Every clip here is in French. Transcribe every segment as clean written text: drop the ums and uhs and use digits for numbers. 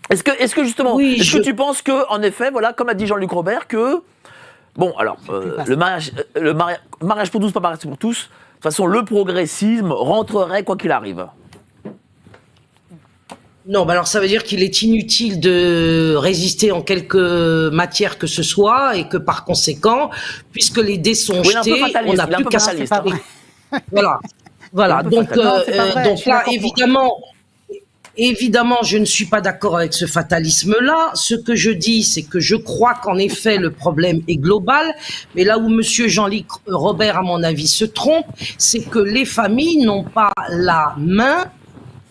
Est-ce que justement, Oui, est-ce que tu penses que, en effet, voilà, comme a dit Jean-Luc Robert, que bon, alors mariage pour tous, pas mariage pour tous. De toute façon, le progressisme rentrerait quoi qu'il arrive. Non, alors ça veut dire qu'il est inutile de résister en quelque matière que ce soit et que par conséquent, puisque les dés sont jetés, on n'a plus qu'à se faire. Voilà. Donc là, évidemment, je ne suis pas d'accord avec ce fatalisme-là. Ce que je dis, c'est que je crois qu'en effet, le problème est global. Mais là où monsieur Jean-Luc Robert, à mon avis, se trompe, c'est que les familles n'ont pas la main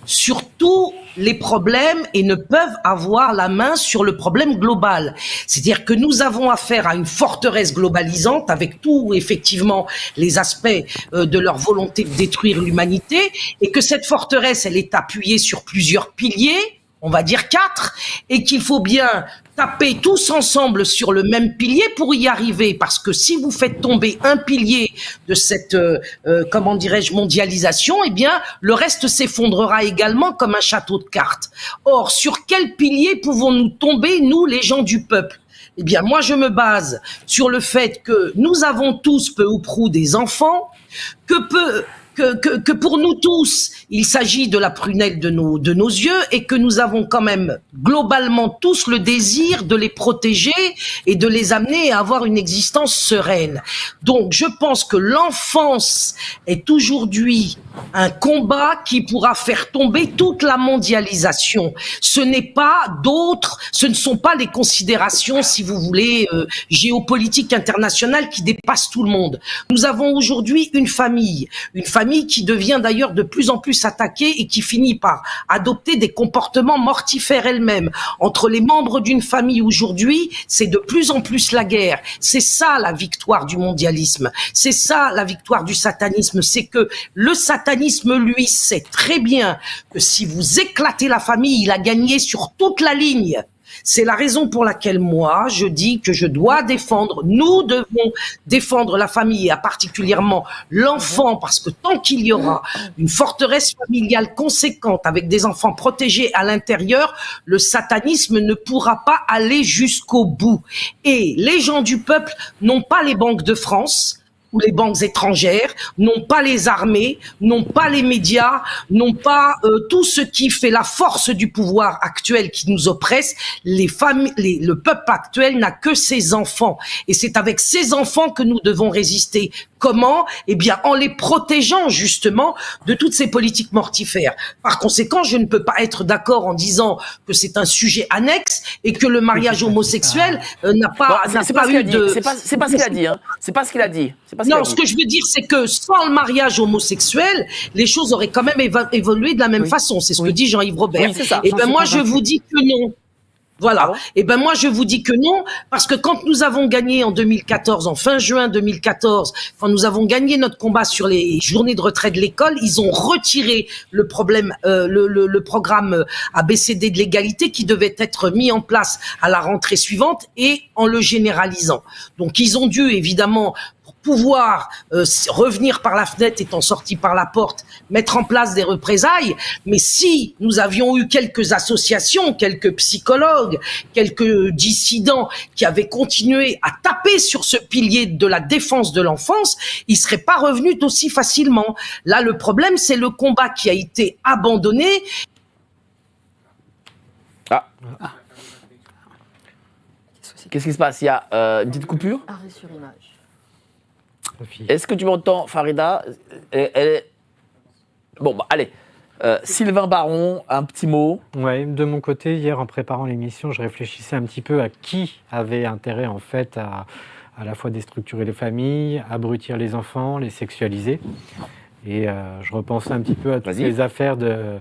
sur tous les problèmes et ne peuvent avoir la main sur le problème global. C'est-à-dire que nous avons affaire à une forteresse globalisante avec tous, effectivement, les aspects de leur volonté de détruire l'humanité et que cette forteresse, elle est appuyée sur plusieurs piliers, on va dire 4, et qu'il faut bien taper tous ensemble sur le même pilier pour y arriver, parce que si vous faites tomber un pilier de cette, comment dirais-je, mondialisation, eh bien, le reste s'effondrera également comme un château de cartes. Or, sur quel pilier pouvons-nous tomber, nous, les gens du peuple ? Eh bien, moi, je me base sur le fait que nous avons tous, peu ou prou, des enfants, que pour nous tous, il s'agit de la prunelle de nos yeux et que nous avons quand même globalement tous le désir de les protéger et de les amener à avoir une existence sereine. Donc, je pense que l'enfance est aujourd'hui un combat qui pourra faire tomber toute la mondialisation. Ce ne sont pas les considérations, si vous voulez, géopolitiques internationales qui dépassent tout le monde. Nous avons aujourd'hui une famille qui devient d'ailleurs de plus en plus attaquée et qui finit par adopter des comportements mortifères elle-même. Entre les membres d'une famille aujourd'hui, c'est de plus en plus la guerre. C'est ça la victoire du mondialisme. C'est ça la victoire du satanisme. C'est que le satanisme, lui, sait très bien que si vous éclatez la famille, il a gagné sur toute la ligne. C'est la raison pour laquelle moi, je dis que nous devons défendre la famille et particulièrement l'enfant, parce que tant qu'il y aura une forteresse familiale conséquente avec des enfants protégés à l'intérieur, le satanisme ne pourra pas aller jusqu'au bout. Et les gens du peuple n'ont pas les banques de France, ou les banques étrangères, n'ont pas les armées, n'ont pas les médias, n'ont pas tout ce qui fait la force du pouvoir actuel qui nous oppresse. Le peuple actuel n'a que ses enfants. Et c'est avec ces enfants que nous devons résister. Comment ? Eh bien, en les protégeant justement de toutes ces politiques mortifères. Par conséquent, je ne peux pas être d'accord en disant que c'est un sujet annexe et que le mariage homosexuel n'a pas eu de... C'est pas ce qu'il a dit, hein. C'est pas ce qu'il a dit. Non, ce que je veux dire, c'est que sans le mariage homosexuel, les choses auraient quand même évolué de la même façon. C'est ce que dit Jean-Yves Robert. Oui, et ben moi, je vous dis que non. Voilà. Et ben moi, je vous dis que non, parce que quand nous avons gagné en 2014, en fin juin 2014, quand nous avons gagné notre combat sur les journées de retrait de l'école, ils ont retiré le programme ABCD de l'égalité qui devait être mis en place à la rentrée suivante et en le généralisant. Donc, ils ont dû évidemment pouvoir revenir par la fenêtre étant sorti par la porte, mettre en place des représailles. Mais si nous avions eu quelques associations, quelques psychologues, quelques dissidents qui avaient continué à taper sur ce pilier de la défense de l'enfance, ils seraient pas revenus aussi facilement. Là, le problème, c'est le combat qui a été abandonné. Qu'est-ce qui se passe ? Il y a une petite coupure ? Arrêt sur image. Est-ce que tu m'entends, Farida ? Bon, bah, allez. Sylvain Baron, un petit mot. Ouais, de mon côté, hier, en préparant l'émission, je réfléchissais un petit peu à qui avait intérêt, en fait, à la fois déstructurer les familles, abrutir les enfants, les sexualiser. Et je repensais un petit peu à toutes les affaires de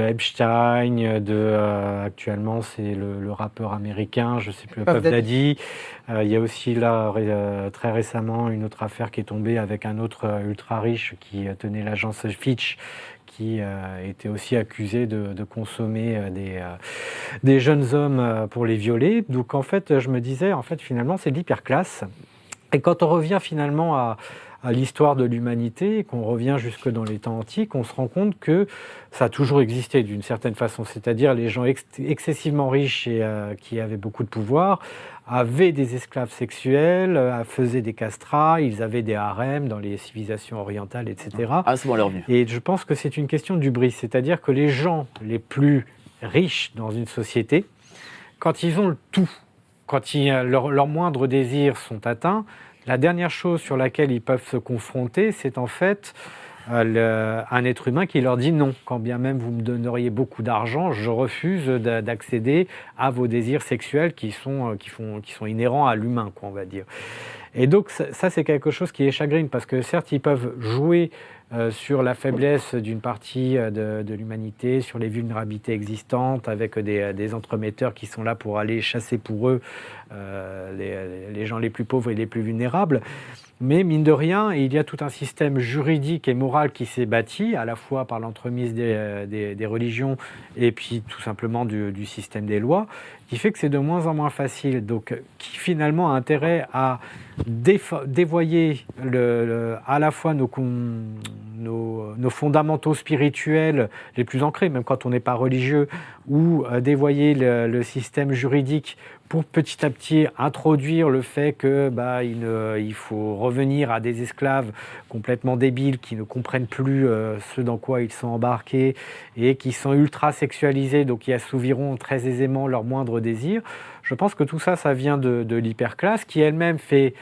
Epstein, actuellement c'est le rappeur américain, je ne sais plus, Puff Daddy. Il y a aussi là très récemment une autre affaire qui est tombée avec un autre ultra riche qui tenait l'agence Fitch, qui était aussi accusé de consommer des jeunes hommes pour les violer. Donc en fait, je me disais, finalement, c'est de l'hyperclasse. Et quand on revient finalement à à l'histoire de l'humanité et qu'on revient jusque dans les temps antiques, on se rend compte que ça a toujours existé d'une certaine façon. C'est-à-dire les gens excessivement riches et qui avaient beaucoup de pouvoir avaient des esclaves sexuels, faisaient des castrats, ils avaient des harems dans les civilisations orientales, etc. Ah, c'est bon, elle est revenue. Et je pense que c'est une question d'hubris, c'est-à-dire que les gens les plus riches dans une société, quand ils ont le tout, quand leurs moindres désirs sont atteints, la dernière chose sur laquelle ils peuvent se confronter, c'est en fait un être humain qui leur dit non. Quand bien même vous me donneriez beaucoup d'argent, je refuse d'accéder à vos désirs sexuels qui sont inhérents à l'humain, quoi, on va dire. Et donc ça c'est quelque chose qui les chagrine, parce que certes, ils peuvent jouer sur la faiblesse d'une partie de l'humanité, sur les vulnérabilités existantes, avec des entremetteurs qui sont là pour aller chasser pour eux les gens les plus pauvres et les plus vulnérables. Mais mine de rien, il y a tout un système juridique et moral qui s'est bâti, à la fois par l'entremise des religions et puis tout simplement du système des lois, qui fait que c'est de moins en moins facile. Donc, qui finalement a intérêt à dévoyer à la fois nos fondamentaux spirituels les plus ancrés, même quand on n'est pas religieux, ou dévoyer le système juridique pour petit à petit introduire le fait que il faut revenir à des esclaves complètement débiles qui ne comprennent plus ce dans quoi ils sont embarqués et qui sont ultra sexualisés, donc qui assouviront très aisément leurs moindres désirs. Je pense que tout ça, ça vient de l'hyperclasse qui elle-même fait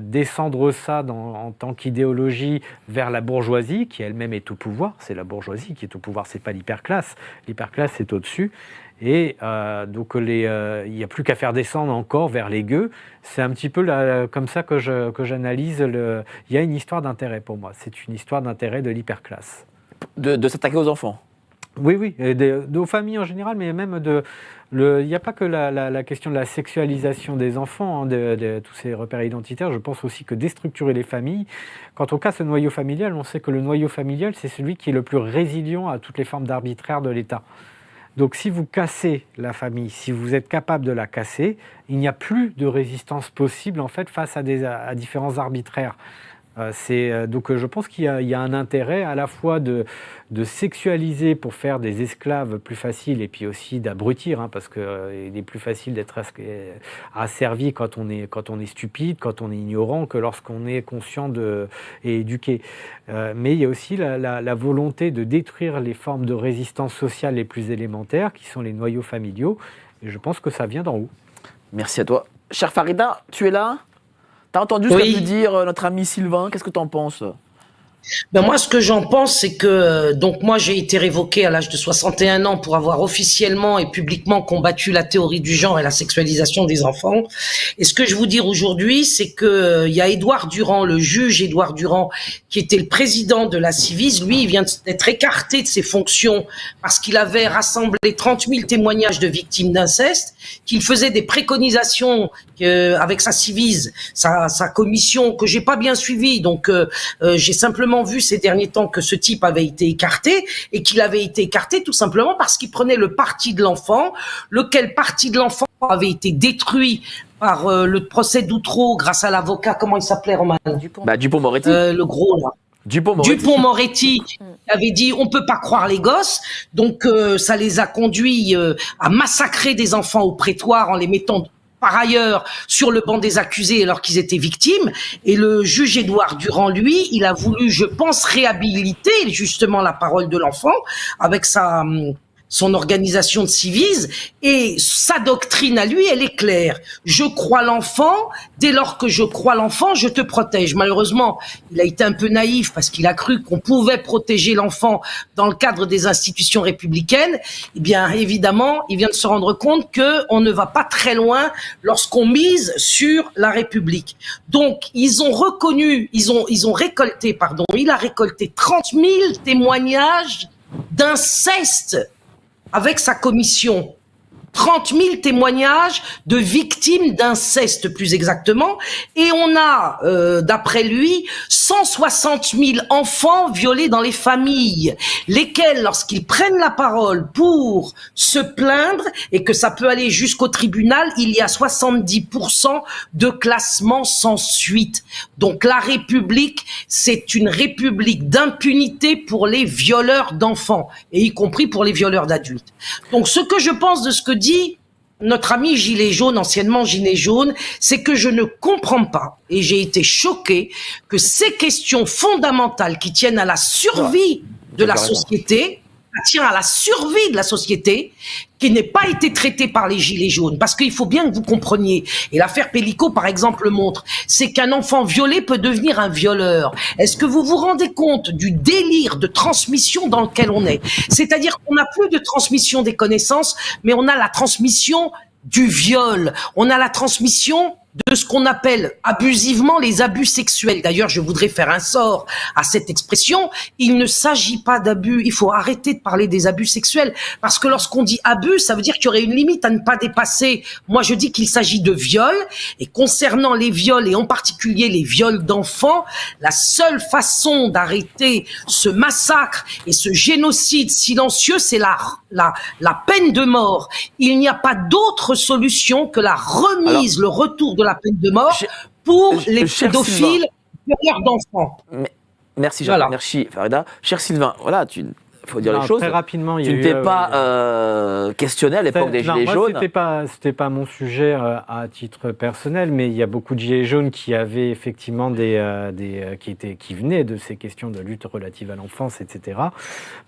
descendre ça en tant qu'idéologie vers la bourgeoisie qui elle-même est au pouvoir. C'est la bourgeoisie qui est au pouvoir, c'est pas l'hyperclasse. L'hyperclasse est au-dessus. Et donc il n'y a plus qu'à faire descendre encore vers les gueux. C'est un petit peu comme ça que j'analyse. Il y a une histoire d'intérêt pour moi. C'est une histoire d'intérêt de l'hyperclasse. De s'attaquer aux enfants. Oui, aux familles en général, mais même il n'y a pas que la question de la sexualisation des enfants, de tous ces repères identitaires. Je pense aussi que déstructurer les familles, quand on casse le noyau familial, on sait que le noyau familial, c'est celui qui est le plus résilient à toutes les formes d'arbitraire de l'État. Donc si vous cassez la famille, si vous êtes capable de la casser, il n'y a plus de résistance possible en fait face à différents arbitraires. Donc je pense qu'il y a un intérêt à la fois de sexualiser pour faire des esclaves plus faciles et puis aussi d'abrutir, parce qu'il est plus facile d'être asservi quand on est stupide, quand on est ignorant, que lorsqu'on est conscient et éduqué. Mais il y a aussi la volonté de détruire les formes de résistance sociale les plus élémentaires, qui sont les noyaux familiaux, et je pense que ça vient d'en haut. Merci à toi. Chère Farida, tu es là ? T'as entendu ce qu'a pu dire notre ami Sylvain ? Qu'est-ce que t'en penses ? Moi, ce que j'en pense, c'est que donc moi j'ai été révoqué à l'âge de 61 ans pour avoir officiellement et publiquement combattu la théorie du genre et la sexualisation des enfants. Et ce que je veux dire aujourd'hui, c'est que il y a Édouard Durand, le juge Édouard Durand, qui était le président de la Civis. Lui, il vient d'être écarté de ses fonctions parce qu'il avait rassemblé 30 000 témoignages de victimes d'inceste, qu'il faisait des préconisations avec sa Civis, sa commission que j'ai pas bien suivie. Donc j'ai simplement vu ces derniers temps que ce type avait été écarté et qu'il avait été écarté tout simplement parce qu'il prenait le parti de l'enfant, lequel parti de l'enfant avait été détruit par le procès d'Outreau grâce à l'avocat, comment il s'appelait, Roman ? Dupond-Moretti. Le gros, là. Dupond-Moretti avait dit on peut pas croire les gosses, donc ça les a conduits à massacrer des enfants au prétoire en les mettant par ailleurs sur le banc des accusés alors qu'ils étaient victimes. Et le juge Édouard Durand, lui, il a voulu, je pense, réhabiliter justement la parole de l'enfant avec son organisation de Civis, et sa doctrine à lui, elle est claire. Je crois l'enfant, dès lors que je crois l'enfant, je te protège. Malheureusement, il a été un peu naïf parce qu'il a cru qu'on pouvait protéger l'enfant dans le cadre des institutions républicaines. Eh bien, évidemment, il vient de se rendre compte qu'on ne va pas très loin lorsqu'on mise sur la République. Donc, il a récolté 30 000 témoignages d'inceste avec sa commission. 30 000 témoignages de victimes d'inceste, plus exactement, et on a, d'après lui, 160 000 enfants violés dans les familles, lesquels, lorsqu'ils prennent la parole pour se plaindre, et que ça peut aller jusqu'au tribunal, il y a 70% de classement sans suite. Donc la République, c'est une république d'impunité pour les violeurs d'enfants, et y compris pour les violeurs d'adultes. Donc ce que je pense de ce que dit notre ami Gilet jaune, anciennement Gilet jaune, c'est que je ne comprends pas, et j'ai été choqué, que ces questions fondamentales qui tiennent à la survie de la société, tient à la survie de la société, qui n'ait pas été traitée par les Gilets jaunes. Parce qu'il faut bien que vous compreniez, et l'affaire Pellico, par exemple, le montre, c'est qu'un enfant violé peut devenir un violeur. Est-ce que vous vous rendez compte du délire de transmission dans lequel on est? C'est-à-dire qu'on n'a plus de transmission des connaissances, mais on a la transmission du viol. On a la transmission de ce qu'on appelle abusivement les abus sexuels. D'ailleurs, je voudrais faire un sort à cette expression. Il ne s'agit pas d'abus. Il faut arrêter de parler des abus sexuels. Parce que lorsqu'on dit abus, ça veut dire qu'il y aurait une limite à ne pas dépasser. Moi, je dis qu'il s'agit de viol. Et concernant les viols, et en particulier les viols d'enfants, la seule façon d'arrêter ce massacre et ce génocide silencieux, c'est la peine de mort. Il n'y a pas d'autre solution que la remise, le retour de la peine de mort pour les pédophiles violeurs d'enfants. Merci, merci Farida. Cher Sylvain, voilà, il faut dire les choses. Très rapidement, tu n'étais pas questionné à l'époque des Gilets jaunes. C'était pas mon sujet à titre personnel, mais il y a beaucoup de Gilets jaunes qui avaient effectivement qui venaient de ces questions de lutte relative à l'enfance, etc.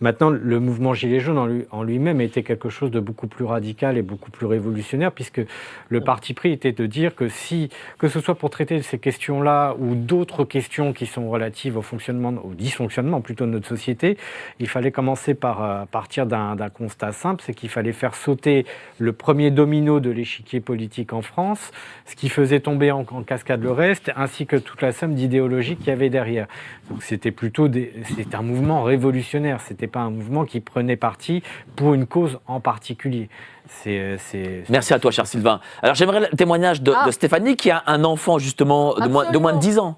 Maintenant, le mouvement Gilets jaunes en lui-même était quelque chose de beaucoup plus radical et beaucoup plus révolutionnaire, puisque le parti pris était de dire que que ce soit pour traiter de ces questions-là ou d'autres questions qui sont relatives au fonctionnement, au dysfonctionnement plutôt de notre société, il fallait commencer par partir d'un constat simple, c'est qu'il fallait faire sauter le premier domino de l'échiquier politique en France, ce qui faisait tomber en cascade le reste, ainsi que toute la somme d'idéologie qu'il y avait derrière. Donc c'était un mouvement révolutionnaire, c'était pas un mouvement qui prenait parti pour une cause en particulier. Merci à toi, cher Sylvain. Alors j'aimerais le témoignage de Stéphanie, qui a un enfant justement de moins de 10 ans.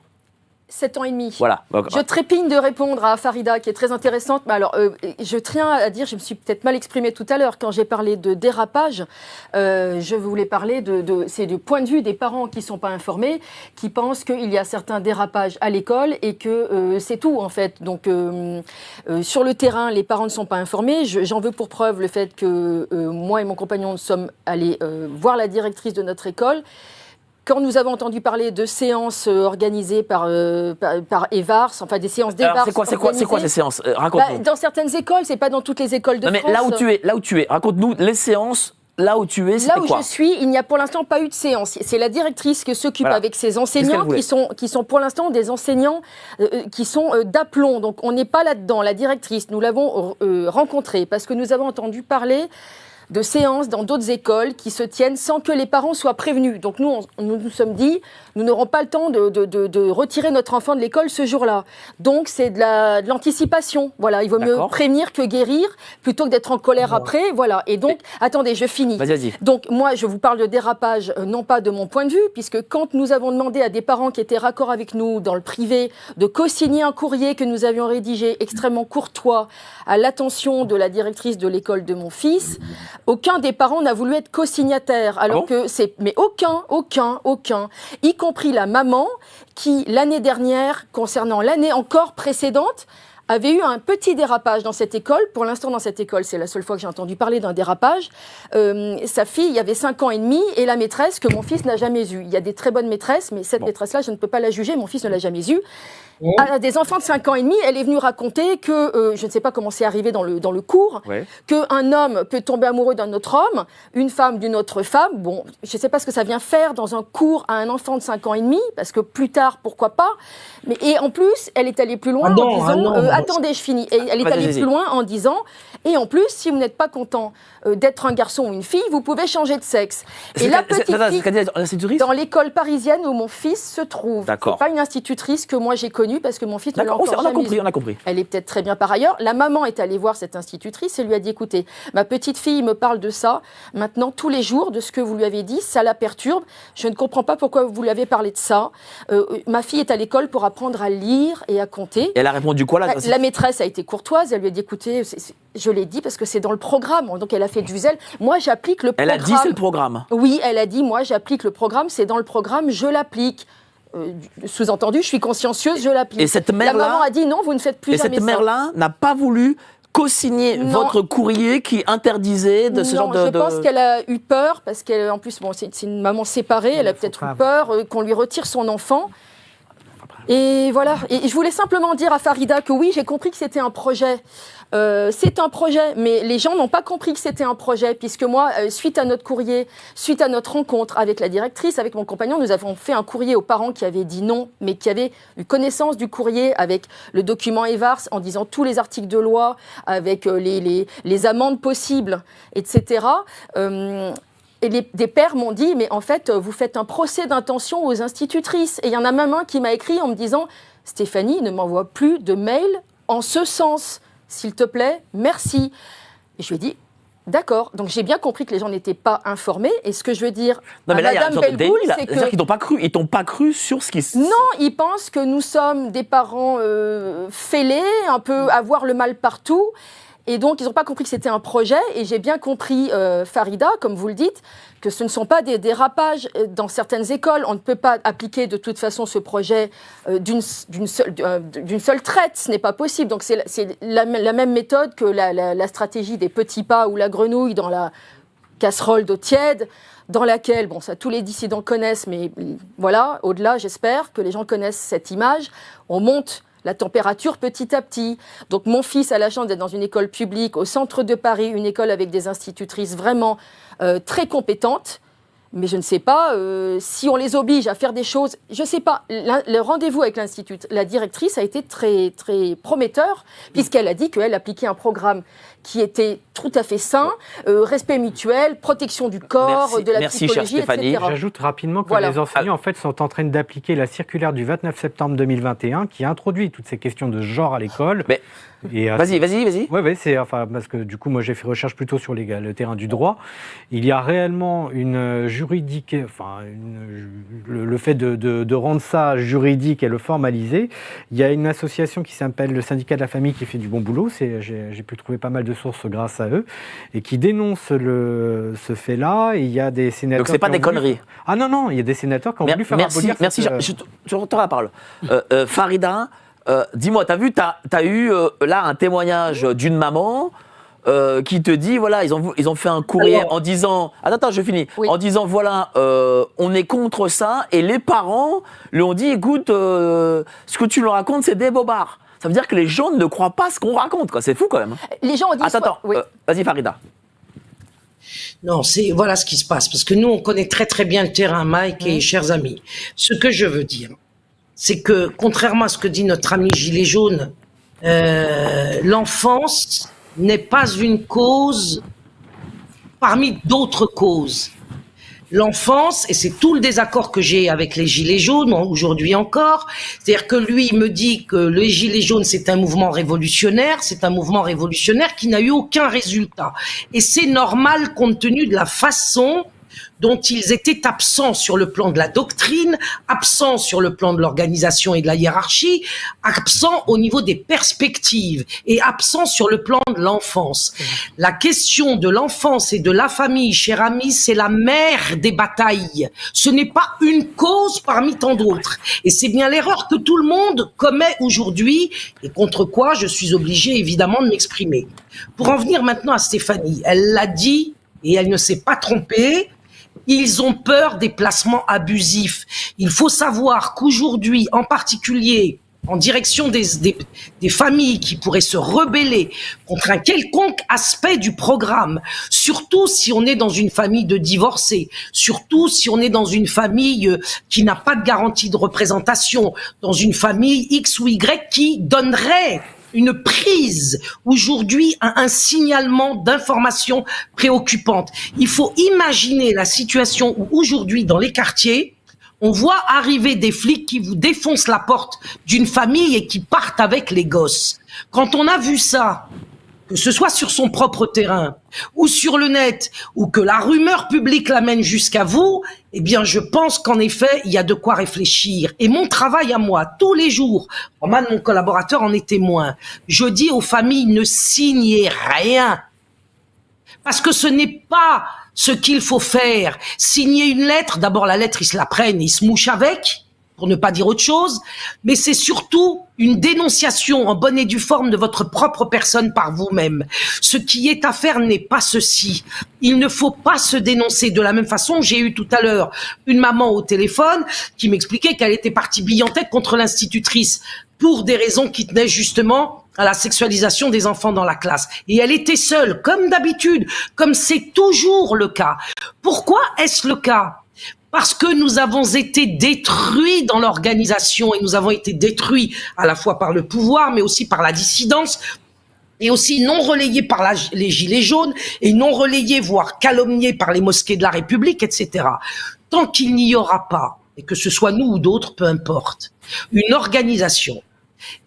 7 ans et demi. Voilà. Je trépigne de répondre à Farida, qui est très intéressante. Mais alors, je tiens à dire, je me suis peut-être mal exprimée tout à l'heure, quand j'ai parlé de dérapage, je voulais parler c'est du point de vue des parents qui ne sont pas informés, qui pensent qu'il y a certains dérapages à l'école et que c'est tout, en fait. Donc, sur le terrain, les parents ne sont pas informés. J'en veux pour preuve le fait que moi et mon compagnon sommes allés voir la directrice de notre école. Quand nous avons entendu parler de séances organisées par EVARS, enfin des séances d'EVARS. C'est quoi ces séances? Raconte-nous. Dans certaines écoles, c'est pas dans toutes les écoles de France. Mais là où tu es, raconte-nous les séances. Là où tu es, c'est quoi? Là où je suis, il n'y a pour l'instant pas eu de séance. C'est la directrice qui s'occupe avec ses enseignants qui sont pour l'instant des enseignants qui sont d'aplomb. Donc on n'est pas là-dedans. La directrice, nous l'avons rencontrée parce que nous avons entendu parler de séances dans d'autres écoles qui se tiennent sans que les parents soient prévenus. Donc nous nous sommes dit, nous n'aurons pas le temps de retirer notre enfant de l'école ce jour-là. Donc c'est de l'anticipation. Voilà, il vaut mieux prévenir que guérir, plutôt que d'être en colère après. Voilà. Et donc, attendez, je finis. Vas-y. Donc moi, je vous parle de dérapage, non pas de mon point de vue, puisque quand nous avons demandé à des parents qui étaient raccords avec nous dans le privé de co-signer un courrier que nous avions rédigé extrêmement courtois à l'attention de la directrice de l'école de mon fils, aucun des parents n'a voulu être co-signataire, alors mais aucun, y compris la maman qui, l'année dernière, concernant l'année encore précédente, avait eu un petit dérapage dans cette école. Pour l'instant, dans cette école, c'est la seule fois que j'ai entendu parler d'un dérapage. Sa fille, il y avait 5 ans et demi, et la maîtresse que mon fils n'a jamais eue. Il y a des très bonnes maîtresses, mais cette maîtresse-là, je ne peux pas la juger, mon fils ne l'a jamais eue. À des enfants de 5 ans et demi, elle est venue raconter que, je ne sais pas comment c'est arrivé dans le cours, qu'un homme peut tomber amoureux d'un autre homme, une femme d'une autre femme. Bon, je ne sais pas ce que ça vient faire dans un cours à un enfant de 5 ans et demi, parce que plus tard, pourquoi pas. Et en plus, elle est allée plus loin en disant... attendez, je finis. Et elle est allée plus loin en disant... Et en plus, si vous n'êtes pas content d'être un garçon ou une fille, vous pouvez changer de sexe. Et la petite fille, dans l'école parisienne où mon fils se trouve, c'est pas une institutrice que moi j'ai connue, connue parce que mon fils ne l'a D'accord, encore jamais vue. on a compris. Elle est peut-être très bien par ailleurs. La maman est allée voir cette institutrice et lui a dit, écoutez, ma petite fille me parle de ça, maintenant tous les jours, de ce que vous lui avez dit, ça la perturbe. Je ne comprends pas pourquoi vous lui avez parlé de ça. Ma fille est à l'école pour apprendre à lire et à compter. Et elle a répondu quoi là? La maîtresse a été courtoise, elle lui a dit, écoutez, je l'ai dit parce que c'est dans le programme. Donc elle a fait du zèle. Moi, j'applique le programme. Elle a dit c'est le programme. Oui, elle a dit, moi, j'applique le programme, c'est dans le programme, je l'applique. Sous-entendu, je suis consciencieuse, je l'applique. Et cette mère-là, la maman a dit, non, vous ne faites plus jamais ça. Et cette mère-là n'a pas voulu co-signer votre courrier qui interdisait de ce genre de... Je pense qu'elle a eu peur, parce qu'en plus, bon, c'est une maman séparée, elle a peut-être eu peur qu'on lui retire son enfant. Et voilà, et je voulais simplement dire à Farida que oui, j'ai compris que c'était un projet. C'est un projet, mais les gens n'ont pas compris que c'était un projet, puisque moi, suite à notre courrier, suite à notre rencontre avec la directrice, avec mon compagnon, nous avons fait un courrier aux parents qui avaient dit non, mais qui avaient eu connaissance du courrier avec le document EVARS en disant tous les articles de loi, avec les amendes possibles, etc. Et des pères m'ont dit, mais en fait, vous faites un procès d'intention aux institutrices. Et il y en a même un qui m'a écrit en me disant, Stéphanie, ne m'envoie plus de mail en ce sens. S'il te plaît, merci. Et je lui ai dit, d'accord. Donc j'ai bien compris que les gens n'étaient pas informés. Et ce que je veux dire à Madame Belboul, c'est que... C'est-à-dire qu'ils t'ont pas cru sur ce qui... Non, ils pensent que nous sommes des parents fêlés, un peu avoir le mal partout. Et donc, ils n'ont pas compris que c'était un projet. Et j'ai bien compris, Farida, comme vous le dites, que ce ne sont pas des dérapages. Dans certaines écoles, on ne peut pas appliquer de toute façon ce projet d'une seule traite. Ce n'est pas possible. Donc, c'est la même méthode que la stratégie des petits pas ou la grenouille dans la casserole d'eau tiède, dans laquelle, bon, ça tous les dissidents connaissent, mais voilà, au-delà, j'espère que les gens connaissent cette image. On monte la température petit à petit. Donc mon fils a la chance d'être dans une école publique au centre de Paris, une école avec des institutrices vraiment très compétentes. Mais je ne sais pas si on les oblige à faire des choses. Je ne sais pas. Le rendez-vous avec la directrice a été très, très prometteur, puisqu'elle a dit qu'elle appliquait un programme qui était tout à fait sain, respect mutuel, protection du corps, de la psychologie, etc. J'ajoute rapidement que les enseignants en fait, sont en train d'appliquer la circulaire du 29 septembre 2021 qui introduit toutes ces questions de genre à l'école. Mais... Vas-y. Oui, c'est parce que du coup, moi, j'ai fait recherche plutôt sur le terrain du droit. Il y a réellement une juridique, le fait de rendre ça juridique et le formaliser. Il y a une association qui s'appelle le Syndicat de la famille qui fait du bon boulot. J'ai pu trouver pas mal de sources grâce à eux et qui dénoncent ce fait-là. Et il y a des sénateurs. Donc c'est pas des conneries. Ah non, il y a des sénateurs qui ont voulu faire abolir. Merci. Je retourne la parole. Farida. Dis-moi, t'as eu là un témoignage d'une maman qui te dit, voilà, ils ont fait un courrier en disant, attends, je finis, en disant, voilà, on est contre ça, et les parents lui ont dit, écoute, ce que tu leur racontes, c'est des bobards. Ça veut dire que les gens ne croient pas ce qu'on raconte, quoi. C'est fou quand même. Les gens ont dit... Attends, vas-y Farida. Non, voilà ce qui se passe, parce que nous, on connaît très très bien le terrain, Mike et chers amis. Ce que je veux dire, c'est que, contrairement à ce que dit notre ami Gilet jaune, l'enfance n'est pas une cause parmi d'autres causes. L'enfance, et c'est tout le désaccord que j'ai avec les Gilets jaunes, aujourd'hui encore, c'est-à-dire que lui, il me dit que les Gilets jaunes, c'est un mouvement révolutionnaire qui n'a eu aucun résultat. Et c'est normal compte tenu de la façon dont ils étaient absents sur le plan de la doctrine, absents sur le plan de l'organisation et de la hiérarchie, absents au niveau des perspectives et absents sur le plan de l'enfance. La question de l'enfance et de la famille, cher ami, c'est la mère des batailles. Ce n'est pas une cause parmi tant d'autres. Et c'est bien l'erreur que tout le monde commet aujourd'hui et contre quoi je suis obligé évidemment de m'exprimer. Pour en venir maintenant à Stéphanie, elle l'a dit et elle ne s'est pas trompée. Ils ont peur des placements abusifs. Il faut savoir qu'aujourd'hui, en particulier, en direction des familles qui pourraient se rebeller contre un quelconque aspect du programme, surtout si on est dans une famille de divorcés, surtout si on est dans une famille qui n'a pas de garantie de représentation, dans une famille X ou Y qui donnerait une prise aujourd'hui à un signalement d'informations préoccupantes. Il faut imaginer la situation où aujourd'hui dans les quartiers, on voit arriver des flics qui vous défoncent la porte d'une famille et qui partent avec les gosses. Quand on a vu ça, que ce soit sur son propre terrain ou sur le net, ou que la rumeur publique l'amène jusqu'à vous, eh bien, je pense qu'en effet, il y a de quoi réfléchir. Et mon travail à moi, tous les jours, Roman, mon collaborateur, en est témoin. Je dis aux familles, ne signez rien. Parce que ce n'est pas ce qu'il faut faire. Signer une lettre, d'abord la lettre, ils se la prennent et ils se mouchent avec, pour ne pas dire autre chose, mais c'est surtout une dénonciation en bonne et due forme de votre propre personne par vous-même. Ce qui est à faire n'est pas ceci. Il ne faut pas se dénoncer. De la même façon, j'ai eu tout à l'heure une maman au téléphone qui m'expliquait qu'elle était partie bille en tête contre l'institutrice pour des raisons qui tenaient justement à la sexualisation des enfants dans la classe. Et elle était seule, comme d'habitude, comme c'est toujours le cas. Pourquoi est-ce le cas ? Parce que nous avons été détruits dans l'organisation et nous avons été détruits à la fois par le pouvoir, mais aussi par la dissidence et aussi non relayés par les gilets jaunes et non relayés, voire calomniés par les mosquées de la République, etc. Tant qu'il n'y aura pas, et que ce soit nous ou d'autres, peu importe, une organisation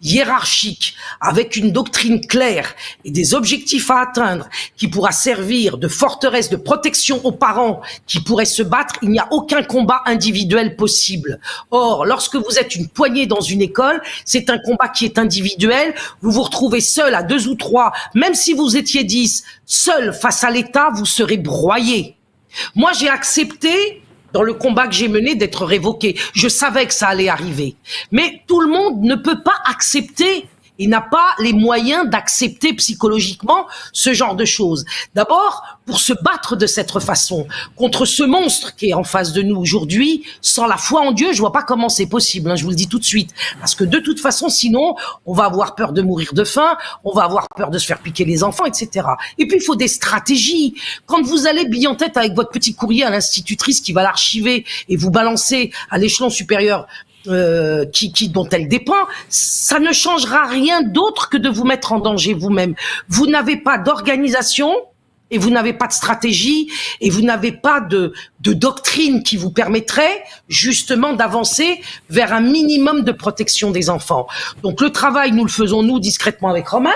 hiérarchique, avec une doctrine claire et des objectifs à atteindre, qui pourra servir de forteresse de protection aux parents qui pourraient se battre, il n'y a aucun combat individuel possible. Or, lorsque vous êtes une poignée dans une école, c'est un combat qui est individuel, vous vous retrouvez seul à 2 ou 3, même si vous étiez 10, seul face à l'État, vous serez broyé. Moi, j'ai accepté dans le combat que j'ai mené, d'être révoqué. Je savais que ça allait arriver. Mais tout le monde ne peut pas accepter et n'a pas les moyens d'accepter psychologiquement ce genre de choses. D'abord, pour se battre de cette façon, contre ce monstre qui est en face de nous aujourd'hui, sans la foi en Dieu, je vois pas comment c'est possible, hein, je vous le dis tout de suite. Parce que de toute façon, sinon, on va avoir peur de mourir de faim, on va avoir peur de se faire piquer les enfants, etc. Et puis, il faut des stratégies. Quand vous allez bille en tête avec votre petit courrier à l'institutrice qui va l'archiver et vous balancer à l'échelon supérieur dont elle dépend, ça ne changera rien d'autre que de vous mettre en danger vous-même. Vous n'avez pas d'organisation et vous n'avez pas de stratégie et vous n'avez pas de doctrine qui vous permettrait justement d'avancer vers un minimum de protection des enfants. Donc le travail, nous le faisons nous discrètement avec Roman,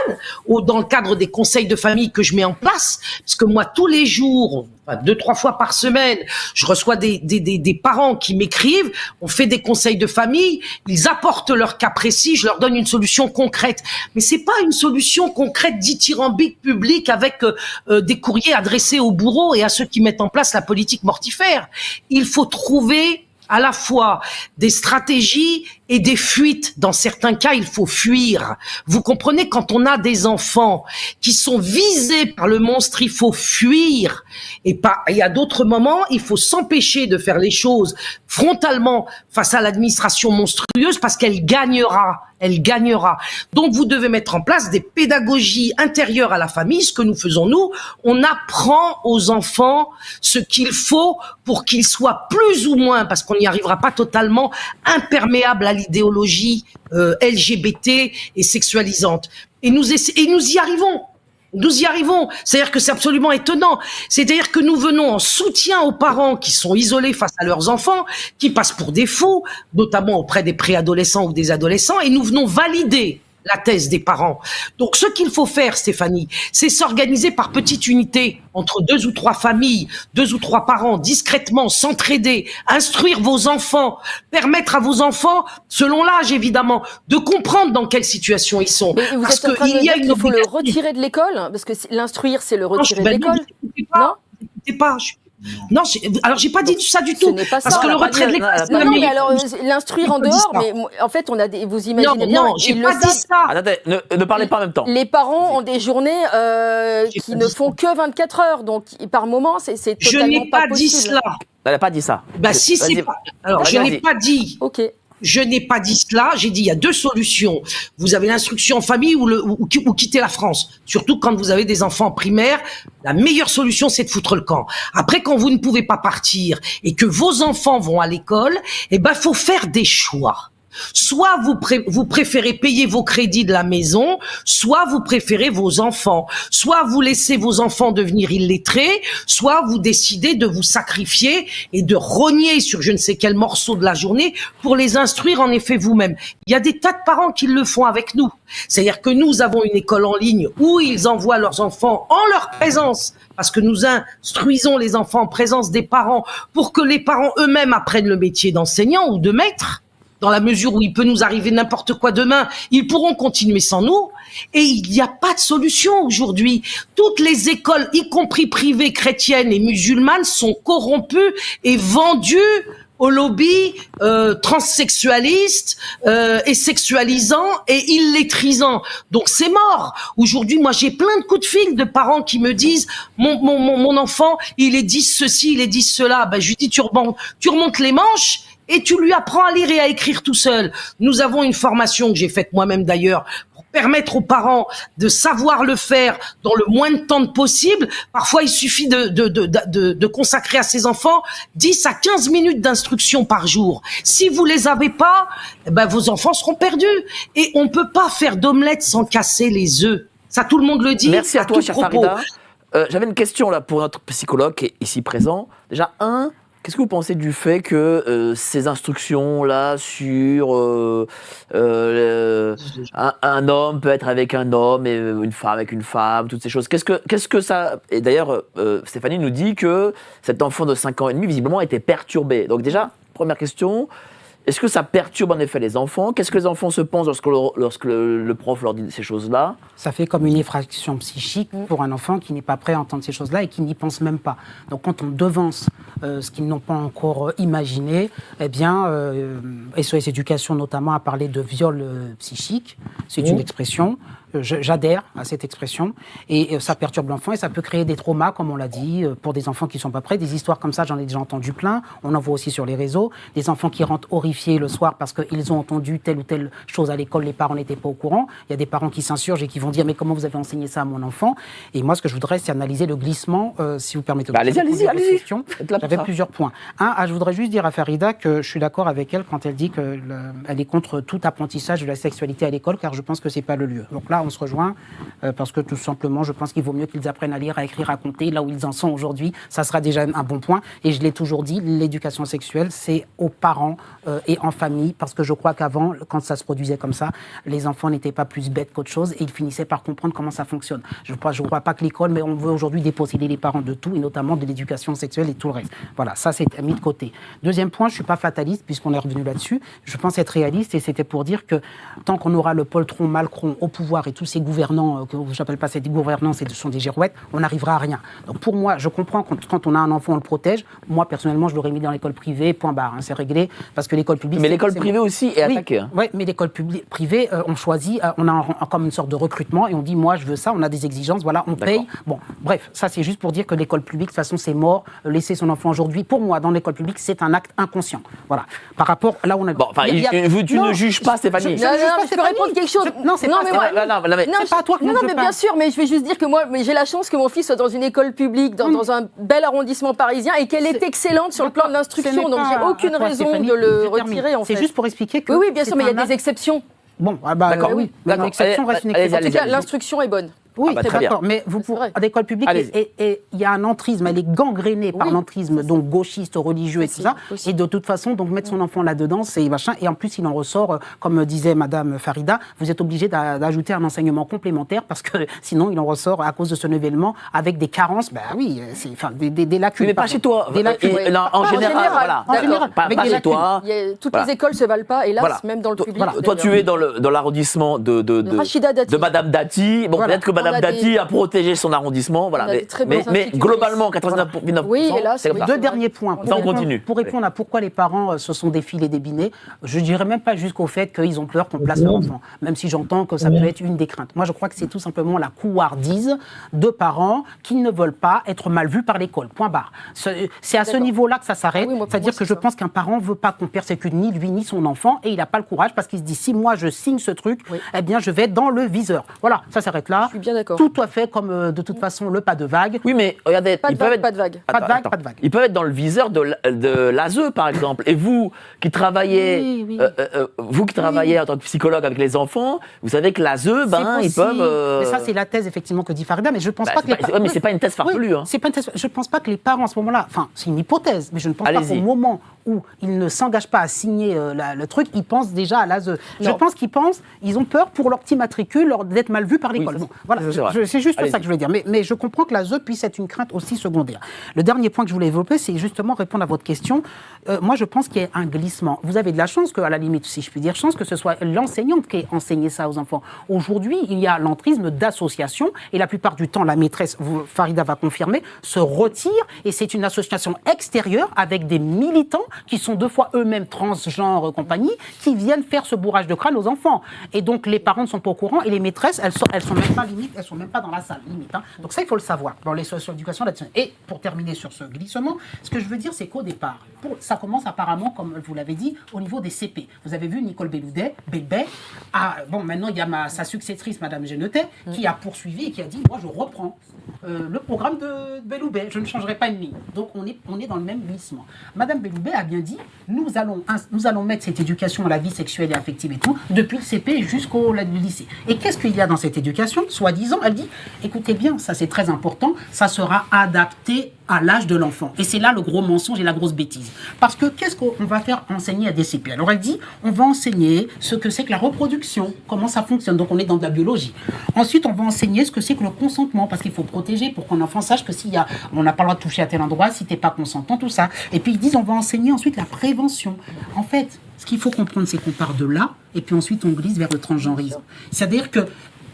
dans le cadre des conseils de famille que je mets en place, parce que moi tous les jours, 2-3 fois par semaine, je reçois des parents qui m'écrivent, on fait des conseils de famille, ils apportent leur cas précis, je leur donne une solution concrète. Mais c'est pas une solution concrète dithyrambique publique avec des courriers adressés aux bourreaux et à ceux qui mettent en place la politique mortifère. Il faut trouver à la fois des stratégies et des fuites. Dans certains cas, il faut fuir. Vous comprenez, quand on a des enfants qui sont visés par le monstre, il faut fuir. Et à d'autres moments, il faut s'empêcher de faire les choses frontalement face à l'administration monstrueuse parce qu'elle gagnera. Elle gagnera. Donc, vous devez mettre en place des pédagogies intérieures à la famille. Ce que nous faisons, nous, on apprend aux enfants ce qu'il faut pour qu'ils soient plus ou moins, parce qu'on n'y arrivera pas totalement, imperméables à l'idéologie LGBT et sexualisante. Et nous y arrivons. Nous y arrivons. C'est-à-dire que c'est absolument étonnant. C'est-à-dire que nous venons en soutien aux parents qui sont isolés face à leurs enfants, qui passent pour des fous, notamment auprès des préadolescents ou des adolescents, et nous venons valider la thèse des parents. Donc, ce qu'il faut faire, Stéphanie, c'est s'organiser par petites unités entre 2 ou 3 familles, 2 ou 3 parents, discrètement, s'entraider, instruire vos enfants, permettre à vos enfants, selon l'âge évidemment, de comprendre dans quelle situation ils sont. Mais vous êtes en train de dire qu'il faut le retirer de l'école, parce que l'instruire, c'est le retirer de l'école. Non, n'écoutez pas. Non, alors j'ai pas dit ça du tout. Parce que le retrait de l'école. Non, mais alors l'instruire en dehors, mais en fait, vous imaginez bien. Non, j'ai pas dit ça. Attendez, ne parlez pas en même temps. Les parents ont des journées qui ne font que 24 heures, donc par moment, c'est totalement pas possible. Je n'ai pas dit cela. Elle n'a pas dit ça. Bah si, c'est pas. Alors, je n'ai pas dit. Ok. Je n'ai pas dit cela, j'ai dit il y a 2 solutions. Vous avez l'instruction en famille ou quitter la France. Surtout quand vous avez des enfants primaires, la meilleure solution c'est de foutre le camp. Après, quand vous ne pouvez pas partir et que vos enfants vont à l'école, eh ben faut faire des choix. Soit vous préférez payer vos crédits de la maison, soit vous préférez vos enfants. Soit vous laissez vos enfants devenir illettrés, soit vous décidez de vous sacrifier et de rogner sur je ne sais quel morceau de la journée pour les instruire en effet vous-même. Il y a des tas de parents qui le font avec nous. C'est-à-dire que nous avons une école en ligne où ils envoient leurs enfants en leur présence, parce que nous instruisons les enfants en présence des parents pour que les parents eux-mêmes apprennent le métier d'enseignant ou de maître. Dans la mesure où il peut nous arriver n'importe quoi demain, ils pourront continuer sans nous. Et il n'y a pas de solution aujourd'hui. Toutes les écoles, y compris privées, chrétiennes et musulmanes, sont corrompues et vendues au lobby transsexualiste et sexualisant et illetrisant. Donc c'est mort. Aujourd'hui, moi j'ai plein de coups de fil de parents qui me disent mon enfant, il est 10 ceci, il est 10 cela. Ben je lui dis tu remontes les manches et tu lui apprends à lire et à écrire tout seul. Nous avons une formation que j'ai faite moi-même d'ailleurs pour permettre aux parents de savoir le faire dans le moins de temps possible. Parfois, il suffit de consacrer à ses enfants 10 à 15 minutes d'instruction par jour. Si vous les avez pas, ben vos enfants seront perdus. Et on peut pas faire d'omelette sans casser les œufs. Ça, tout le monde le dit. Merci à toi, tout chère propos. Farida. J'avais une question là pour notre psychologue qui est ici présent. Déjà, qu'est-ce que vous pensez du fait que ces instructions-là sur un homme peut être avec un homme et une femme avec une femme, toutes ces choses, qu'est-ce que ça... Et d'ailleurs, Stéphanie nous dit que cet enfant de 5 ans et demi, visiblement, était perturbé. Donc déjà, première question, est-ce que ça perturbe en effet les enfants? Qu'est-ce que les enfants se pensent lorsque le prof leur dit ces choses-là? Ça fait comme une effraction psychique pour un enfant qui n'est pas prêt à entendre ces choses-là et qui n'y pense même pas. Donc quand on devance ce qu'ils n'ont pas encore imaginé, eh bien, SOS Éducation notamment a parlé de viol psychique, c'est une expression. J'adhère à cette expression et ça perturbe l'enfant et ça peut créer des traumas, comme on l'a dit, pour des enfants qui ne sont pas prêts. Des histoires comme ça, j'en ai déjà entendu plein. On en voit aussi sur les réseaux. Des enfants qui rentrent horrifiés le soir parce qu'ils ont entendu telle ou telle chose à l'école, les parents n'étaient pas au courant. Il y a des parents qui s'insurgent et qui vont dire mais comment vous avez enseigné ça à mon enfant? Et moi, ce que je voudrais, c'est analyser le glissement, si vous permettez. Allez-y. J'avais plusieurs points. Je voudrais juste dire à Farida que je suis d'accord avec elle quand elle dit qu'elle est contre tout apprentissage de la sexualité à l'école, car je pense que c'est pas le lieu. Donc là, on se rejoint parce que tout simplement, je pense qu'il vaut mieux qu'ils apprennent à lire, à écrire, à compter. Là où ils en sont aujourd'hui, ça sera déjà un bon point. Et je l'ai toujours dit, l'éducation sexuelle, c'est aux parents et en famille, parce que je crois qu'avant, quand ça se produisait comme ça, les enfants n'étaient pas plus bêtes qu'autre chose et ils finissaient par comprendre comment ça fonctionne. Je ne crois pas que l'école, mais on veut aujourd'hui déposséder les parents de tout, et notamment de l'éducation sexuelle et tout le reste. Voilà, ça c'est mis de côté. Deuxième point, je ne suis pas fataliste, puisqu'on est revenu là-dessus. Je pense être réaliste, et c'était pour dire que tant qu'on aura le poltron Macron au pouvoir et tous ces gouvernants, que je n'appelle pas ces gouvernants, ce sont des girouettes, on n'arrivera à rien. Donc pour moi, je comprends quand on a un enfant, on le protège. Moi, personnellement, je l'aurais mis dans l'école privée, point barre, c'est réglé, parce que l'école publique... Mais l'école privée aussi est attaquée. Oui, mais l'école privée, on choisit, on a comme une sorte de recrutement, et on dit, moi, je veux ça, on a des exigences, voilà, on paye. Bon, bref, ça c'est juste pour dire que l'école publique, de toute façon, c'est mort. Laisser son enfant aujourd'hui, pour moi, dans l'école publique, c'est un acte inconscient. Voilà. Par rapport, là où on a... Bon, enfin, tu ne juges pas, Stéphanie. Je peux répondre quelque chose. C'est pas à toi que Non, mais bien sûr, mais je vais juste dire que moi, j'ai la chance que mon fils soit dans une école publique, dans un bel arrondissement parisien, et qu'elle est excellente sur le plan de l'instruction. Donc, j'ai aucune raison de le retirer, en fait. C'est juste pour expliquer que... Oui, bien sûr, mais il y a des exceptions. Bon, oui. Une exception reste une exception. En tout cas, l'instruction est bonne. Oui, très d'accord, mais à l'école publique, il y a un entrisme, elle est gangrénée par l'entrisme, donc gauchiste, religieux et tout ça. Et de toute façon, donc mettre son enfant là-dedans, c'est machin. Et en plus, il en ressort, comme disait Madame Farida, vous êtes obligé d'ajouter un enseignement complémentaire parce que sinon, il en ressort à cause de ce nivellement avec des carences. Ben oui, des lacunes. Mais pas chez toi. Des lacunes. En général, voilà. En général, pas chez toi. Toutes les écoles se valent pas, hélas, même dans le public. Toi, tu es dans l'arrondissement de Rachida Dati. De Madame Dati. Bon, peut-être que Madame Dati a protégé son arrondissement, voilà. Mais globalement, 99%, oui, hélas, c'est comme ça. Deux derniers points. Pour répondre à pourquoi les parents se sont défilés des binets, je dirais même pas jusqu'au fait qu'ils ont peur qu'on place leur enfant, même si j'entends que ça peut être une des craintes. Moi, je crois que c'est tout simplement la couardise de parents qui ne veulent pas être mal vus par l'école. Point barre. C'est à ce niveau-là que ça s'arrête. C'est-à-dire que je pense qu'un parent veut pas qu'on persécute ni lui ni son enfant, et il n'a pas le courage parce qu'il se dit si moi je signe ce truc, eh bien je vais être dans le viseur. Voilà, ça s'arrête là. d'accord. Tout à fait comme de toute façon le pas de vague. Oui, mais regardez, Pas de ils peuvent vague, être... pas de vague. Pas de vague, Attends. pas de vague. Ils peuvent être dans le viseur de l'ASE, par exemple. Et vous, qui travaillez, Oui. en tant que psychologue avec les enfants, vous savez que l'ASE, C'est ils possible. peuvent... Mais ça, c'est la thèse effectivement que dit Farida, mais je pense pas que mais c'est pas une thèse farfelue. Hein. C'est pas une thèse. Je pense pas que les parents, à ce moment-là, enfin, c'est une hypothèse, mais je ne pense pas Allez-y. qu'au moment où ils ne s'engagent pas à signer le truc, ils pensent déjà à l'ASE. Je Non. pense ils ont peur pour leur petit matricule d'être mal vu par l'école. Oui, Bon, voilà, c'est vrai. c'est juste Allez-y. ça que je voulais dire. Mais je comprends que l'ASE puisse être une crainte aussi secondaire. Le dernier point que je voulais développer, c'est justement répondre à votre question. Moi, je pense qu'il y a un glissement. Vous avez de la chance à la limite, si je puis dire, chance que ce soit l'enseignante qui ait enseigné ça aux enfants. Aujourd'hui, il y a l'entrisme d'association et la plupart du temps, la maîtresse, Farida va confirmer, se retire et c'est une association extérieure avec des militants qui sont deux fois eux-mêmes transgenres compagnie qui viennent faire ce bourrage de crâne aux enfants. Et donc, les parents ne sont pas au courant et les maîtresses, elles sont même pas limite, elles sont même pas dans la salle limite. Hein. Donc ça, il faut le savoir dans les socio-éducations là-dessus. Et pour terminer sur ce glissement, ce que je veux dire, c'est qu'au départ, ça commence apparemment, comme vous l'avez dit, au niveau des CP. Vous avez vu Nicole Belloubet, maintenant il y a sa successrice, Madame Genetet, qui a poursuivi et qui a dit, moi je reprends le programme de Belloubet, je ne changerai pas une ligne. Donc on est dans le même glissement. Madame Belloubet a bien dit, nous allons mettre cette éducation à la vie sexuelle et affective et tout, depuis le CP jusqu'au lycée. Et qu'est-ce qu'il y a dans cette éducation? Soi-disant, elle dit, écoutez bien, ça c'est très important, ça sera adapté à l'âge de l'enfant. Et c'est là le gros mensonge et la grosse bêtise. Parce que qu'est-ce qu'on va faire enseigner à des CP? Alors elle dit, on va enseigner ce que c'est que la reproduction, comment ça fonctionne. Donc on est dans de la biologie. Ensuite, on va enseigner ce que c'est que le consentement, parce qu'il faut protéger pour qu'un enfant sache que on n'a pas le droit de toucher à tel endroit, si t'es pas consentant, tout ça. Et puis ils disent, on va enseigner ensuite la prévention. En fait, ce qu'il faut comprendre, c'est qu'on part de là, et puis ensuite on glisse vers le transgenrisme. C'est-à-dire que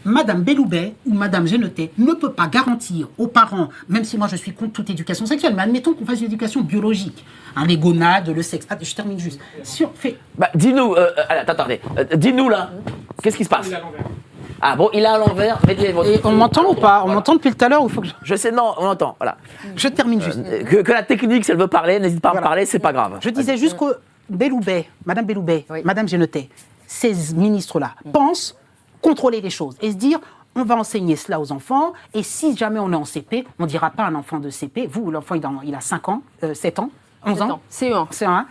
Madame Belloubet ou Madame Genetet ne peut pas garantir aux parents, même si moi je suis contre toute éducation sexuelle, mais admettons qu'on fasse une éducation biologique, les gonades, le sexe. Je termine juste. Dis-nous, attendez, dis-nous là, qu'est-ce qui se passe? Ah bon, il est à l'envers. Et on m'entend ou pas? On m'entend depuis tout à l'heure ou faut que Je sais, non, on entend, voilà. Je termine juste. Que la technique, si elle veut parler, n'hésite pas à me parler, c'est pas grave. Je disais juste que Belloubet, Madame Belloubet, Oui. Madame Genetet, ces ministres-là pensent contrôler les choses et se dire on va enseigner cela aux enfants et si jamais on est en CP, on ne dira pas à un enfant de CP, vous, l'enfant il a 5 ans, 7 ans, 11 ans, CE1. CE1.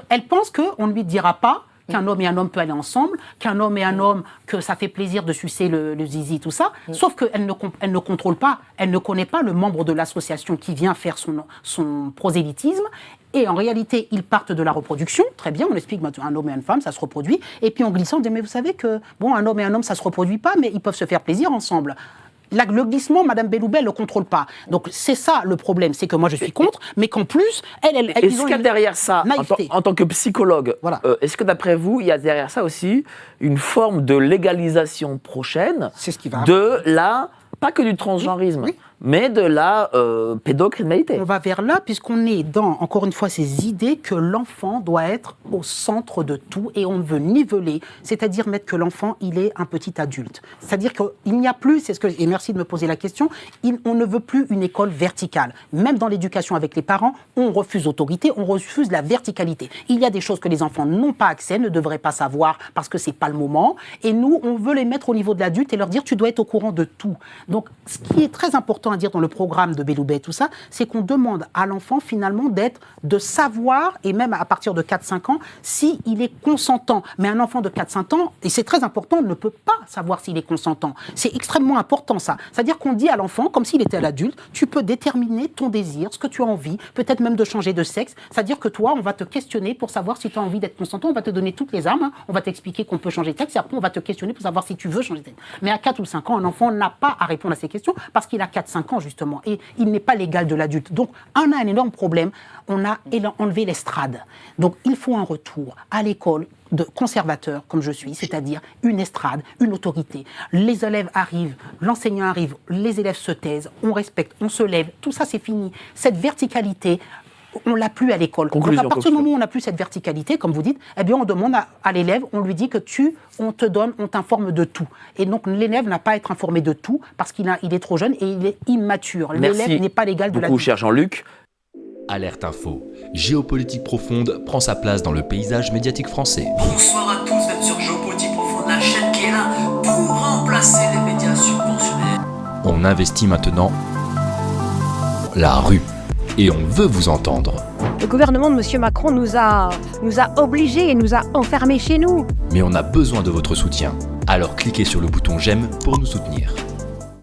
Elle pense qu'on ne lui dira pas qu'un homme et un homme peuvent aller ensemble, qu'un homme et un homme, que ça fait plaisir de sucer le zizi, tout ça, sauf qu'elle ne contrôle pas, elle ne connaît pas le membre de l'association qui vient faire son prosélytisme. Et en réalité, ils partent de la reproduction. Très bien, on explique qu'un homme et une femme, ça se reproduit. Et puis en glissant, on dit, mais vous savez que, un homme et un homme, ça se reproduit pas, mais ils peuvent se faire plaisir ensemble. Le glissement, Madame Belloubet ne le contrôle pas. Donc c'est ça le problème, c'est que moi je suis contre, mais qu'en plus, Est-ce qu'il y a derrière ça, en tant que psychologue, voilà. Est-ce que d'après vous, il y a derrière ça aussi une forme de légalisation prochaine C'est ce qui va de la, pas que du transgenrisme, Oui. mais de la pédocriminalité? On va vers là, puisqu'on est dans, encore une fois, ces idées que l'enfant doit être au centre de tout et on veut niveler, c'est-à-dire mettre que l'enfant, il est un petit adulte. C'est-à-dire qu'il n'y a plus, et merci de me poser la question, on ne veut plus une école verticale. Même dans l'éducation avec les parents, on refuse l'autorité, on refuse la verticalité. Il y a des choses que les enfants n'ont pas accès, ne devraient pas savoir parce que c'est pas le moment. Et nous, on veut les mettre au niveau de l'adulte et leur dire tu dois être au courant de tout. Donc, ce qui est très important à dire dans le programme de Belloubet, tout ça, c'est qu'on demande à l'enfant finalement de savoir, et même à partir de 4-5 ans, s'il est consentant. Mais un enfant de 4-5 ans, et c'est très important, ne peut pas savoir s'il est consentant. C'est extrêmement important ça. C'est-à-dire qu'on dit à l'enfant, comme s'il était à l'adulte, tu peux déterminer ton désir, ce que tu as envie, peut-être même de changer de sexe. C'est-à-dire que toi, on va te questionner pour savoir si tu as envie d'être consentant, on va te donner toutes les armes, on va t'expliquer qu'on peut changer de sexe, et après on va te questionner pour savoir si tu veux changer de sexe. Mais à 4 ou 5 ans, un enfant n'a pas à répondre à ces questions parce qu'il a 4-5 ans justement, et il n'est pas l'égal de l'adulte. Donc, on a un énorme problème, on a enlevé l'estrade. Donc, il faut un retour à l'école de conservateur, comme je suis, c'est-à-dire une estrade, une autorité. Les élèves arrivent, l'enseignant arrive, les élèves se taisent, on respecte, on se lève, tout ça c'est fini. Cette verticalité, on l'a plus à l'école. Donc à partir du moment où on n'a plus cette verticalité, comme vous dites, eh bien on demande à l'élève, on lui dit que on t'informe de tout. Et donc l'élève n'a pas à être informé de tout parce qu'il est trop jeune et il est immature. L'élève n'est pas l'égal de l'adulte. Cher Jean-Luc. Alerte Info. Géopolitique profonde prend sa place dans le paysage médiatique français. Bonsoir à tous, vous êtes sur Géopolitique Profonde, la chaîne qui est là pour remplacer les médias subventionnés. On investit maintenant la rue. Et on veut vous entendre. Le gouvernement de M. Macron nous a obligés et nous a enfermés chez nous. Mais on a besoin de votre soutien. Alors cliquez sur le bouton j'aime pour nous soutenir.